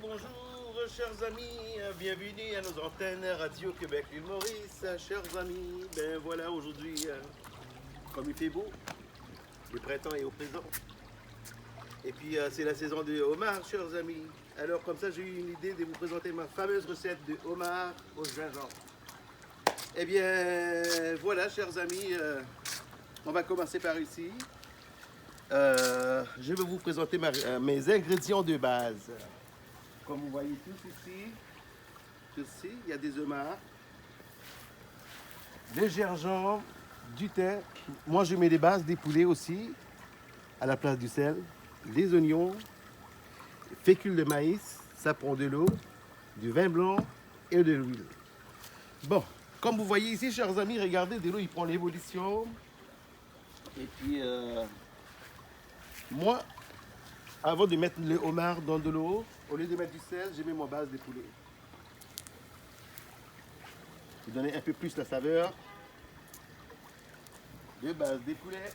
bonjour, chers amis, bienvenue à nos antennes Radio Québec l'île Maurice, chers amis. Ben voilà, aujourd'hui, comme il fait beau, le printemps est au présent. Et puis c'est la saison de homard, chers amis. Alors comme ça, j'ai eu une idée de vous présenter ma fameuse recette de homard au gingembre. Eh bien, voilà, chers amis, on va commencer par ici. Je vais vous présenter mes ingrédients de base. Comme vous voyez tous ici, il y a des homards, des gingembre, du thym. Moi, je mets des bases, des poulets aussi, à la place du sel, des oignons, fécule de maïs, ça prend de l'eau, du vin blanc et de l'huile. Bon, comme vous voyez ici, chers amis, regardez, de l'eau, il prend l'ébullition. Et puis, moi, avant de mettre le homard dans de l'eau, au lieu de mettre du sel, je mets ma base de poulet. Pour donner un peu plus la saveur de base des poulets.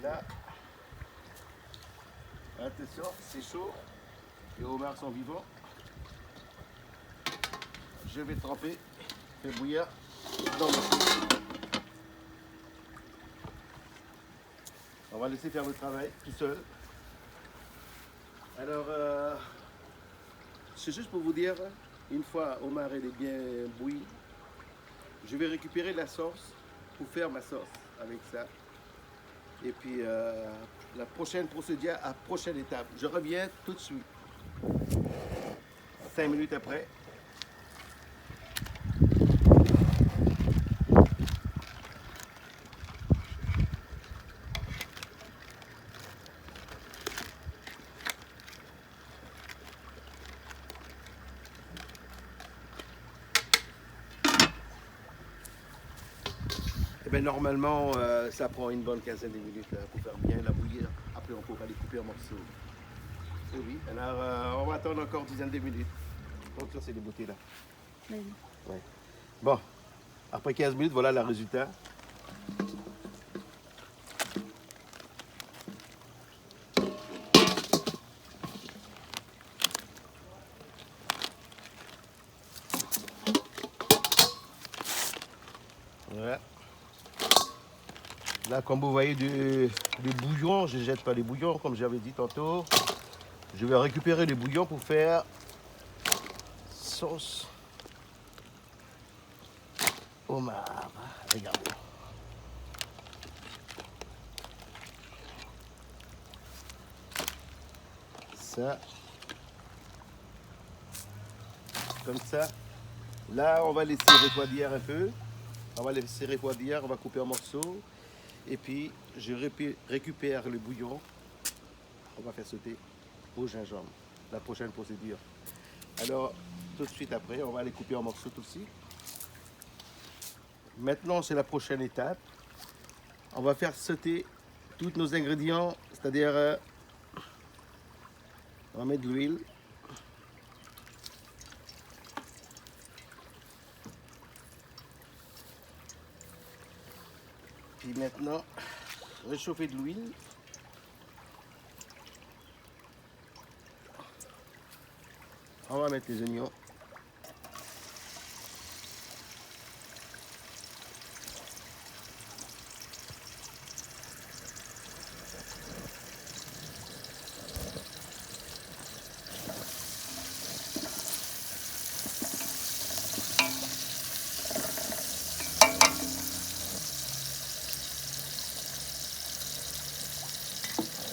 Là, attention, c'est chaud. Les homards sont vivants. Je vais tremper, faire bouillir dans l'eau. On va laisser faire le travail tout seul. Alors, c'est juste pour vous dire, une fois homard est bien bouilli, je vais récupérer la sauce pour faire ma sauce avec ça. Et puis, la prochaine procédure à prochaine étape. Je reviens tout de suite. 5 minutes après. Eh bien, normalement, ça prend une bonne quinzaine de minutes pour faire bien la bouillir. Après, on pourra les couper en morceaux. Et oui, alors on va attendre encore une dizaine de minutes. Donc ça, c'est les beautés là. Oui. Ouais. Bon, après 15 minutes, voilà le résultat. Voilà. Là, comme vous voyez du bouillon, je ne jette pas les bouillons, comme j'avais dit tantôt. Je vais récupérer les bouillons pour faire sauce homard. Regardez. Ça. Comme ça. Là, on va laisser refroidir un peu. On va laisser refroidir, on va couper en morceaux. Et puis, je récupère le bouillon. On va faire sauter au gingembre. La prochaine procédure. Alors, tout de suite après, on va les couper en morceaux aussi. Maintenant, c'est la prochaine étape. On va faire sauter tous nos ingrédients, c'est-à-dire, on va mettre de l'huile. Puis maintenant, réchauffer de l'huile. On va mettre les oignons.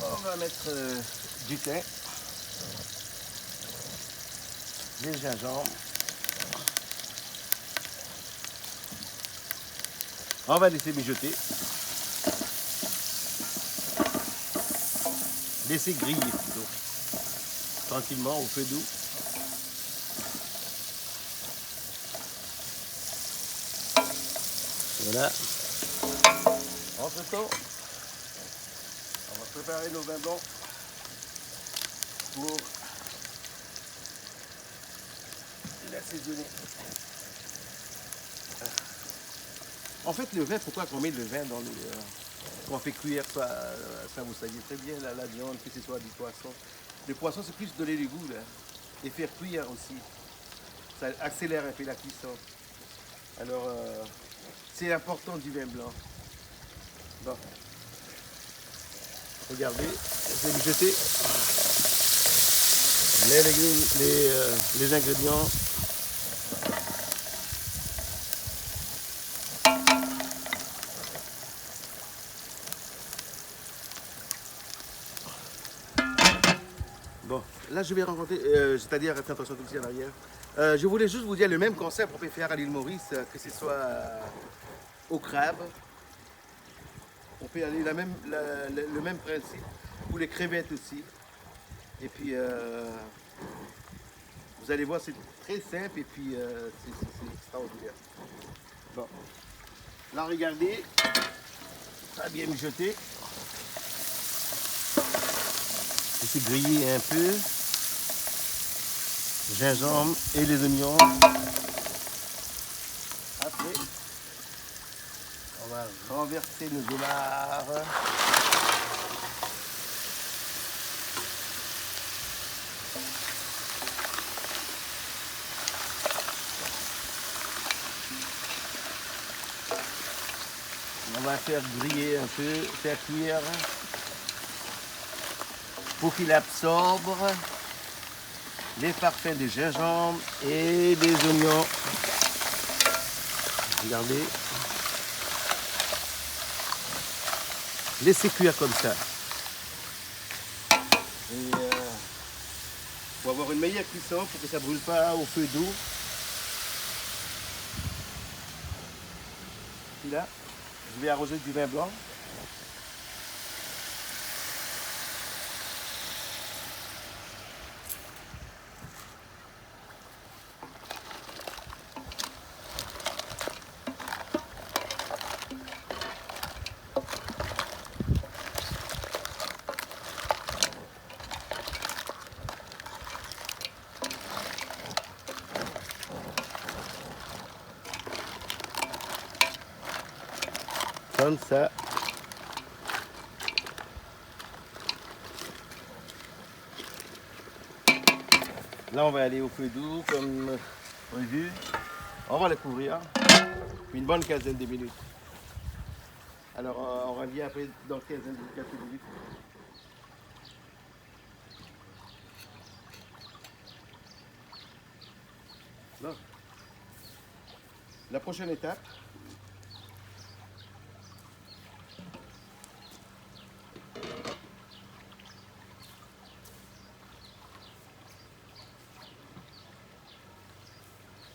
On va mettre du thym, des gingembre. On va laisser mijoter. Laisser griller plutôt. Tranquillement au feu doux. Voilà. Entre-temps, on va préparer nos vins blancs pour l'assaisonner. En fait, le vin, pourquoi on met le vin dans le... on fait cuire ça vous savez très bien, la viande, que ce soit du poisson. Le poisson, c'est plus donner du goût, là. Et faire cuire aussi. Ça accélère un peu la cuisson. Alors, c'est important du vin blanc. Bon, regardez, je vais lui jeter les légumes, les ingrédients. Bon, là je vais rencontrer, c'est-à-dire, faites attention tout ici en arrière. Je voulais juste vous dire le même concept qu'on peut faire à l'île Maurice, que ce soit au crabe. On peut aller le même principe pour les crevettes aussi. Et puis, vous allez voir, c'est très simple et puis c'est extraordinaire. Bon, là regardez, ça a bien mijoté. Je suis grillé un peu. Gingembre et les oignons. Après, on va renverser nos dollars. On va faire griller un peu, faire cuire pour qu'il absorbe les parfums de gingembre et des oignons. Regardez. Laissez cuire comme ça. Et pour avoir une meilleure cuisson, pour que ça ne brûle pas au feu doux. Puis là, je vais arroser du vin blanc. Comme ça. Là, on va aller au feu doux, comme prévu. On va le couvrir une bonne quinzaine de minutes. Alors, on revient après dans quelques minutes. Bon. La prochaine étape,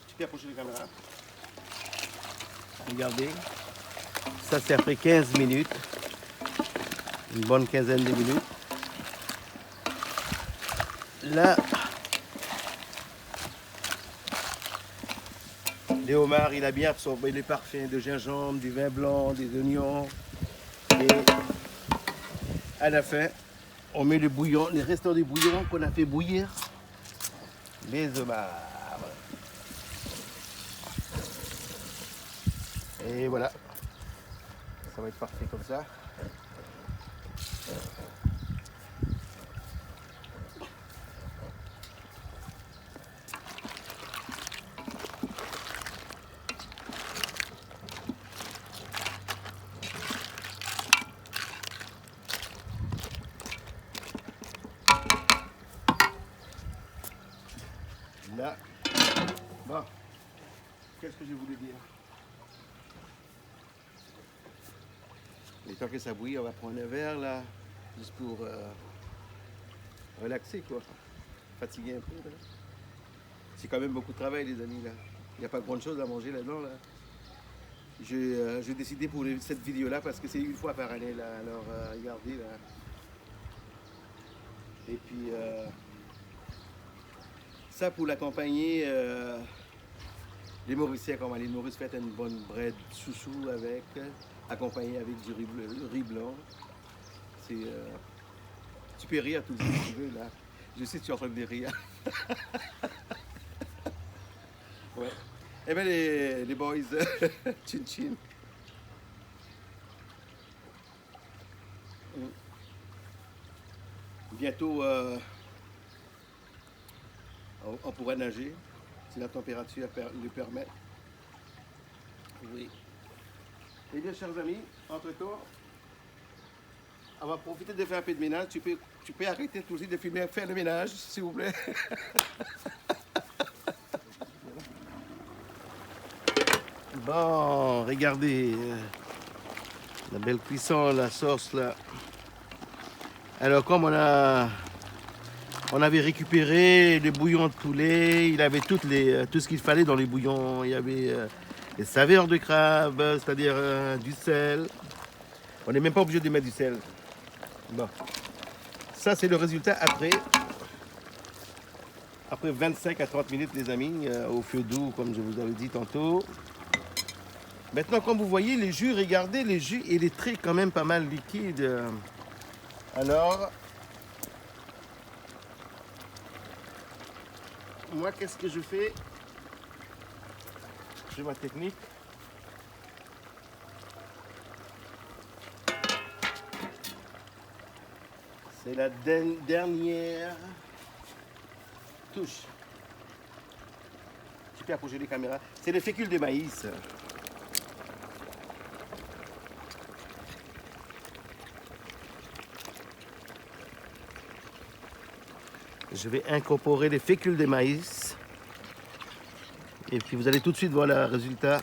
tu peux approcher la caméra. Regardez, ça c'est après 15 minutes, une bonne quinzaine de minutes. Là, le homard, il a bien absorbé les parfums de gingembre, du vin blanc, des oignons. Et à la fin, on met le bouillon, les restants du bouillon qu'on a fait bouillir, les homards. Et voilà, ça va être parfait comme ça. Là, bon, qu'est-ce que je voulais dire? Et tant que ça bouillit, on va prendre un verre là, juste pour relaxer quoi, fatiguer un peu là. C'est quand même beaucoup de travail les amis là. Il n'y a pas grand chose à manger là-dedans là. J'ai décidé pour cette vidéo là parce que c'est une fois par année là, alors regardez là. Et puis ça pour l'accompagner, les Mauriciens comme à l'île Maurice faites une bonne bread chouchou avec, accompagné avec du riz blanc. C'est, tu peux rire tout le temps si tu veux là. Je sais que tu es en train de rire. Ouais. Eh bien les boys, chin chin. Bientôt, on pourra nager si la température le permet. Oui. Eh bien, chers amis, entre-temps, on va profiter de faire un peu de ménage. Tu peux arrêter tout de suite de filmer, faire le ménage, s'il vous plaît. Bon, regardez. La belle cuisson, la sauce là. Alors, comme on avait récupéré le bouillon de poulet, il avait tout ce qu'il fallait dans les bouillons. Il y avait les saveurs de crabe, c'est-à-dire du sel. On n'est même pas obligé de mettre du sel. Bon. Ça, c'est le résultat après 25 à 30 minutes, les amis, au feu doux, comme je vous avais dit tantôt. Maintenant, comme vous voyez, les jus, regardez, les jus, il est très quand même pas mal liquide. Alors, moi, qu'est-ce que je fais? J'ai ma technique. C'est la dernière touche. Tu peux approcher les caméras. C'est les fécules de maïs. Je vais incorporer les fécules de maïs. Et puis vous allez tout de suite voir le résultat.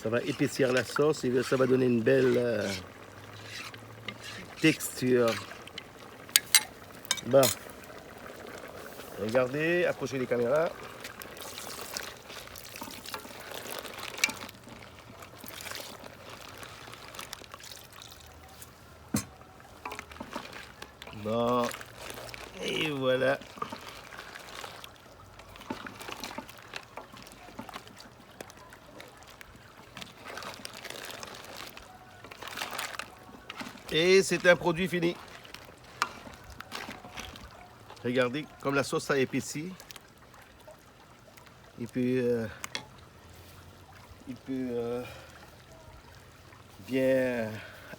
Ça va épaissir la sauce et ça va donner une belle texture. Bon. Regardez, approchez les caméras. Bon. Et voilà. Et c'est un produit fini. Regardez comme la sauce a épaissi. Il peut bien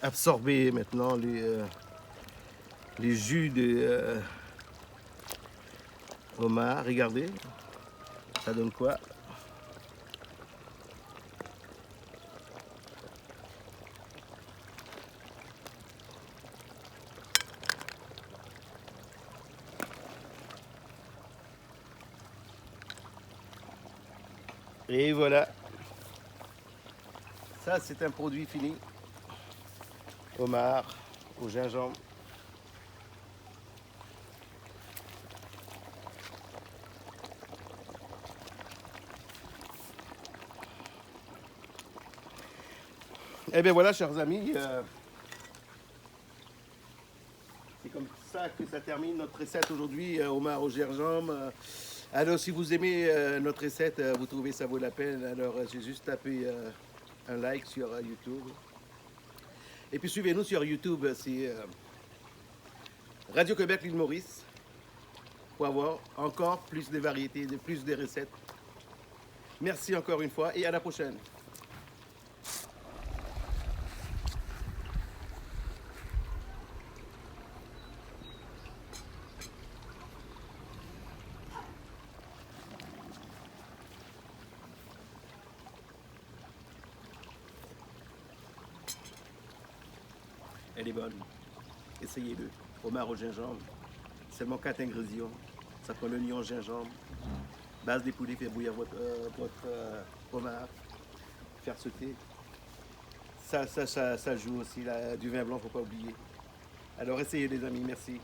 absorber maintenant les jus de homard. Regardez, ça donne quoi? Et voilà. Ça, c'est un produit fini. Homard au gingembre. Et bien voilà, chers amis. C'est comme ça que ça termine notre recette aujourd'hui, homard au gingembre. Alors, si vous aimez notre recette, vous trouvez ça vaut la peine, alors j'ai juste tapé un like sur YouTube. Et puis suivez-nous sur YouTube, c'est Radio-Québec l'île Maurice, pour avoir encore plus de variétés, plus de recettes. Merci encore une fois et à la prochaine. Elle est bonne. Essayez-le. Homard au gingembre. Seulement 4 ingrédients. Ça prend l'oignon, gingembre, base des poulets, faire bouillir votre homard, faire sauter. Ça joue aussi. Là, du vin blanc, faut pas oublier. Alors essayez les amis. Merci.